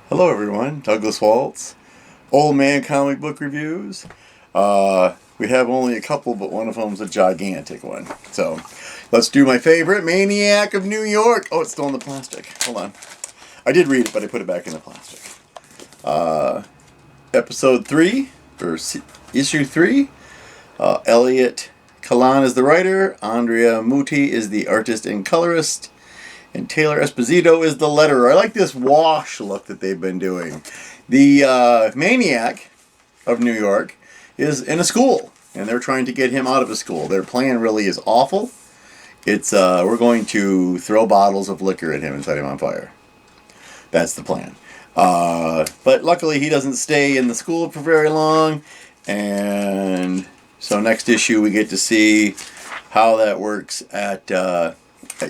Hello everyone, Douglas Waltz, Old Man Comic Book Reviews. We have only a couple, but one of them's a gigantic one. So, let's do my favorite, Maniac of New York. Oh, it's still in the plastic. Hold on. I did read it, but I put it back in the plastic. Episode 3, or issue 3. Elliot Kalan is the writer, Andrea Muti is the artist and colorist, and Taylor Esposito is the letterer. I like this wash look that they've been doing. The Maniac of New York is in a school, and they're trying to get him out of a school. Their plan really is awful. It's we're going to throw bottles of liquor at him and set him on fire. That's the plan. But luckily he doesn't stay in the school for very long, and so next issue we get to see how that works at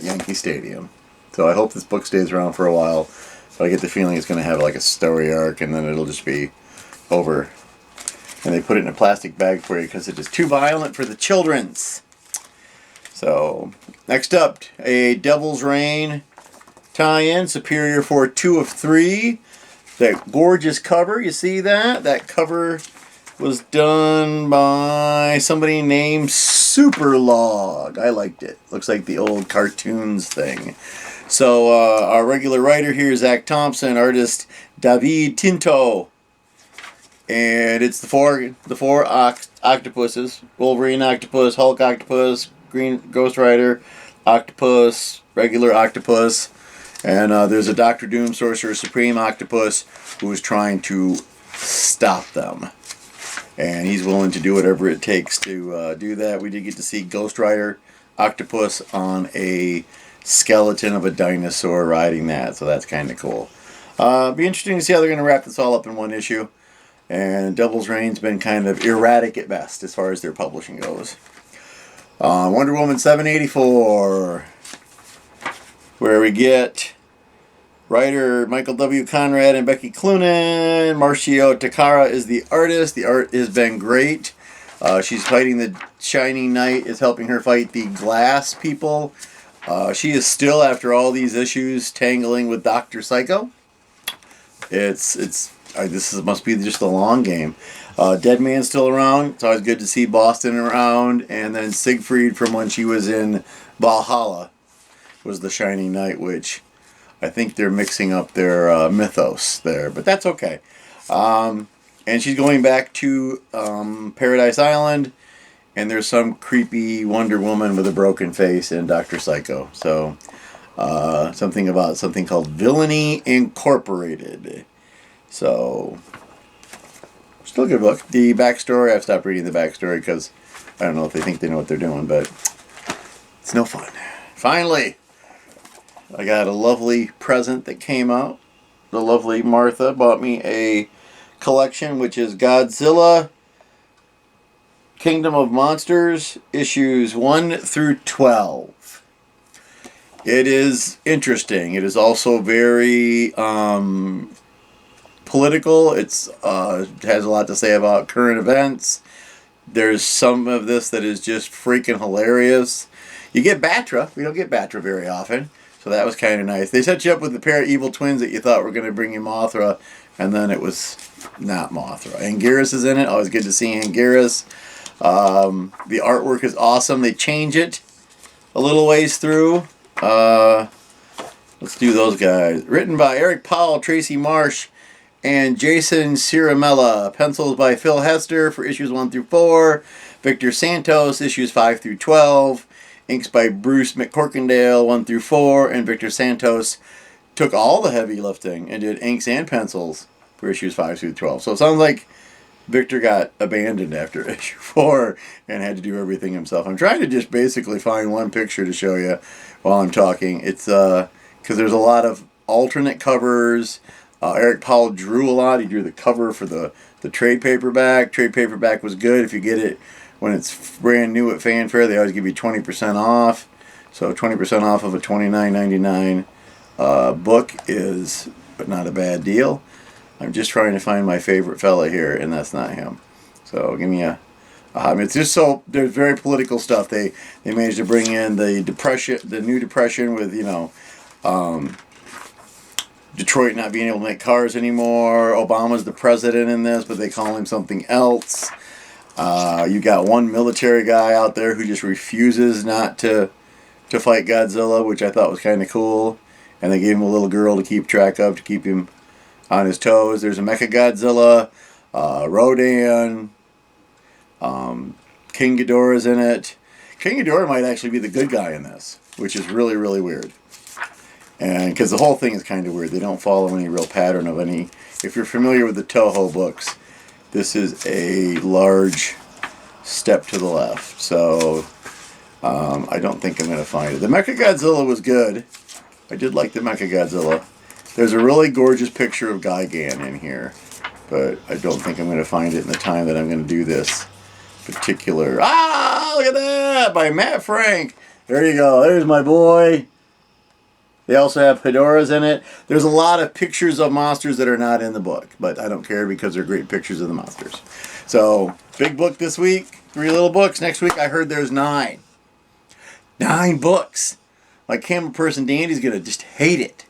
Yankee Stadium. So I hope this book stays around for a while, but I get the feeling it's going to have like a story arc and then it'll just be over. And they put it in a plastic bag for you because it is too violent for the children's. So, next up, a Devil's Reign tie-in, Superior for 2 of 3. That gorgeous cover, you see that? That cover was done by somebody named Superlog. I liked it. Looks like the old cartoons thing. So our regular writer here is Zach Thompson, artist David Tinto, and it's the four octopuses: Wolverine octopus, Hulk octopus, Green Ghost Rider octopus, regular octopus, and there's a Doctor Doom Sorcerer Supreme octopus who is trying to stop them. And he's willing to do whatever it takes to do that. We did get to see Ghost Rider octopus on a skeleton of a dinosaur riding that, so that's kind of cool. Be interesting to see how they're going to wrap this all up in one issue. And Devil's Reign's been kind of erratic at best as far as their publishing goes. Wonder Woman 784, where we get writer Michael W. Conrad and Becky Cloonan. Marcio Takara is the artist. The art has been great. She's fighting the Shining Knight, is helping her fight the Glass people. She is still, after all these issues, tangling with Dr. Psycho. This must be just a long game. Dead Man's still around. It's always good to see Boston around. And then Siegfried from when she was in Valhalla was the Shining Knight, which I think they're mixing up their mythos there, but that's okay. And she's going back to Paradise Island, and there's some creepy Wonder Woman with a broken face in Dr. Psycho. So, something called Villainy Incorporated. So, still a good book. The backstory, I've stopped reading the backstory because I don't know if they think they know what they're doing, but it's no fun. Finally, I got a lovely present that came out. The lovely Martha bought me a collection, which is Godzilla Kingdom of Monsters, issues 1 through 12. It is interesting. It is also very political. It has a lot to say about current events. There's some of this that is just freaking hilarious. You get Batra. We don't get Batra very often. So that was kind of nice. They set you up with the pair of evil twins that you thought were going to bring you Mothra, and then it was not Mothra. Anguirus is in it. Always good to see Anguirus. The artwork is awesome. They change it a little ways through. Let's do those guys. Written by Eric Powell, Tracy Marsh, and Jason Ciaramella. Pencils by Phil Hester for issues 1 through 4. Victor Santos, issues 5 through 12. Inks by Bruce McCorkindale, 1 through 4, and Victor Santos took all the heavy lifting and did inks and pencils for issues 5 through 12. So it sounds like Victor got abandoned after issue 4 and had to do everything himself. I'm trying to just basically find one picture to show you while I'm talking. It's because there's a lot of alternate covers. Eric Powell drew a lot. He drew the cover for the trade paperback. Trade paperback was good if you get it when it's brand new at Fanfare. They always give you 20% off. So 20% off of a $29.99 book is not a bad deal. I'm just trying to find my favorite fella here, and that's not him. So give me a it's just so there's very political stuff. They managed to bring in the depression, the new depression with Detroit not being able to make cars anymore. Obama's the president in this, but they call him something else. You got one military guy out there who just refuses not to fight Godzilla, which I thought was kind of cool. And they gave him a little girl to keep track of, to keep him on his toes. There's a Mecha Godzilla, Rodan, King Ghidorah's in it. King Ghidorah might actually be the good guy in this, which is really, really weird. And because the whole thing is kind of weird. They don't follow any real pattern of any. If you're familiar with the Toho books, this is a large step to the left. So I don't think I'm going to find it. The Mecha Godzilla was good. I did like the Mecha Godzilla. There's a really gorgeous picture of Gigan in here, but I don't think I'm going to find it in the time that I'm going to do this particular. Ah, look at that! By Matt Frank. There you go. There's my boy. They also have fedoras in it. There's a lot of pictures of monsters that are not in the book, but I don't care because they're great pictures of the monsters. So, big book this week, 3 little books. Next week I heard there's 9. 9 books. My camera person Dandy's going to just hate it.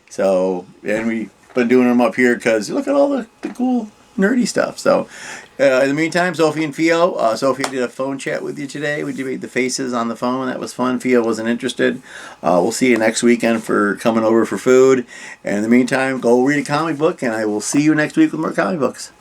So, and we've been doing them up here because look at all the cool nerdy stuff. So, in the meantime, Sophie and Theo. Sophie did a phone chat with you today. We debated the faces on the phone. That was fun. Theo wasn't interested. We'll see you next weekend for coming over for food. And in the meantime, go read a comic book, and I will see you next week with more comic books.